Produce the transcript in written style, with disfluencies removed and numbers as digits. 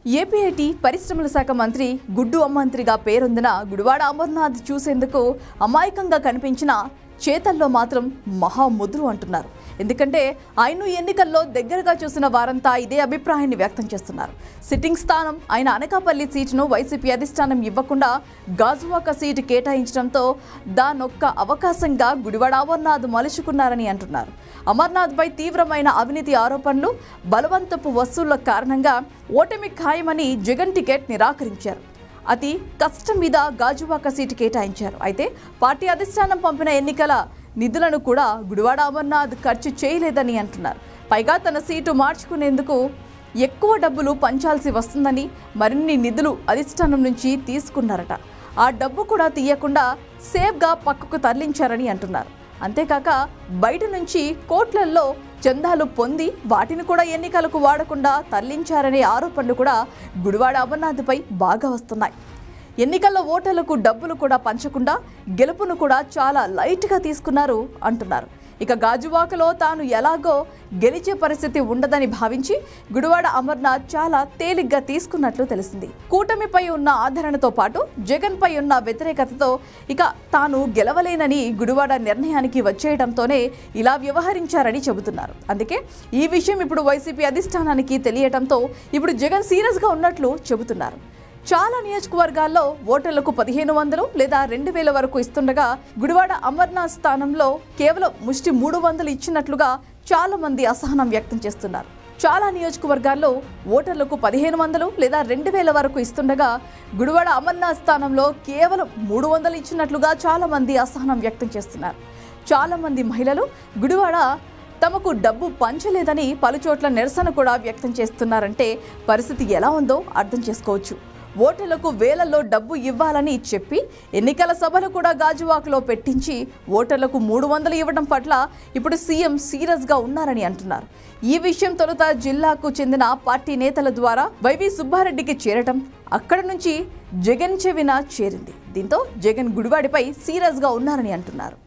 ఏపీఐటీ పరిశ్రమల శాఖ మంత్రి గుడ్డు అమ్మంత్రిగా పేరొందిన గుడివాడ అమర్నాథ్ చూసేందుకు అమాయకంగా కనిపించిన చేతల్లో మాత్రం మహాముద్రు అంటున్నారు. ఎందుకంటే ఆయన్ను ఎన్నికల్లో దగ్గరగా చూసిన వారంతా ఇదే అభిప్రాయాన్ని వ్యక్తం చేస్తున్నారు. సిట్టింగ్ స్థానం ఆయన అనకాపల్లి సీటును వైసీపీ అధిష్టానం ఇవ్వకుండా గాజువాక సీటు కేటాయించడంతో దానొక్క అవకాశంగా గుడివాడ అమర్నాథ్ మలుచుకున్నారని అంటున్నారు. అమర్నాథ్పై తీవ్రమైన అవినీతి ఆరోపణలు, బలవంతపు వసూళ్ల కారణంగా ఓటమి ఖాయమని జగన్ టికెట్ నిరాకరించారు. అతి కష్టం మీద గాజువాక సీటు కేటాయించారు. అయితే పార్టీ అధిష్టానం పంపిన ఎన్నికల నిధులను కూడా గుడివాడ అమర్నాథ్ ఖర్చు చేయలేదని అంటున్నారు. పైగా తన సీటు మార్చుకునేందుకు ఎక్కువ డబ్బులు పంచాల్సి వస్తుందని మరిన్ని నిధులు అధిష్టానం నుంచి తీసుకున్నారట. ఆ డబ్బు కూడా తీయకుండా సేఫ్గా పక్కకు తరలించారని అంటున్నారు. అంతేకాక బయట నుంచి కోట్లల్లో చందాలు పొంది వాటిని కూడా ఎన్నికలకు వాడకుండా తరలించారనే ఆరోపణలు కూడా గుడివాడ అమర్నాథ్పై బాగా వస్తున్నాయి. ఎన్నికల్లో ఓటర్లకు డబ్బులు కూడా పంచకుండా గెలుపును కూడా చాలా లైట్గా తీసుకున్నారు అంటున్నారు. ఇక గాజువాకలో తాను ఎలాగో గెలిచే పరిస్థితి ఉండదని భావించి గుడివాడ అమర్నాథ్ చాలా తేలిగ్గా తీసుకున్నట్లు తెలిసింది. కూటమిపై ఉన్న ఆదరణతో పాటు జగన్పై ఉన్న వ్యతిరేకతతో ఇక తాను గెలవలేనని గుడివాడ నిర్ణయానికి వచ్చేయడంతోనే ఇలా వ్యవహరించారని చెబుతున్నారు. అందుకే ఈ విషయం ఇప్పుడు వైసీపీ అధిష్టానానికి తెలియటంతో ఇప్పుడు జగన్ సీరియస్గా ఉన్నట్లు చెబుతున్నారు. చాలా నియోజకవర్గాల్లో ఓటర్లకు 1500 లేదా 2000 వరకు ఇస్తుండగా గుడివాడ అమర్నాథ్ స్థానంలో కేవలం ముష్టి 300 ఇచ్చినట్లుగా చాలా మంది అసహనం వ్యక్తం చేస్తున్నారు. చాలా నియోజకవర్గాల్లో ఓటర్లకు 1500 లేదా 2000 వరకు ఇస్తుండగా గుడివాడ అమర్నాథ్ స్థానంలో కేవలం 300 ఇచ్చినట్లుగా చాలా మంది అసహనం వ్యక్తం చేస్తున్నారు. చాలా మంది మహిళలు గుడివాడ తమకు డబ్బు పంచలేదని పలుచోట్ల నిరసన కూడా వ్యక్తం చేస్తున్నారంటే పరిస్థితి ఎలా ఉందో అర్థం చేసుకోవచ్చు. ఓటర్లకు వేలల్లో డబ్బు ఇవ్వాలని చెప్పి ఎన్నికల సభలు కూడా గాజువాకలో పెట్టించి ఓటర్లకు 300 ఇవ్వడం పట్ల ఇప్పుడు సీఎం సీరియస్గా ఉన్నారని అంటున్నారు. ఈ విషయం తొలుత జిల్లాకు చెందిన పార్టీ నేతల ద్వారా వైవి సుబ్బారెడ్డికి చేరటం, అక్కడి నుంచి జగన్ చెవిన చేరింది. దీంతో జగన్ గుడివాడిపై సీరియస్గా ఉన్నారని అంటున్నారు.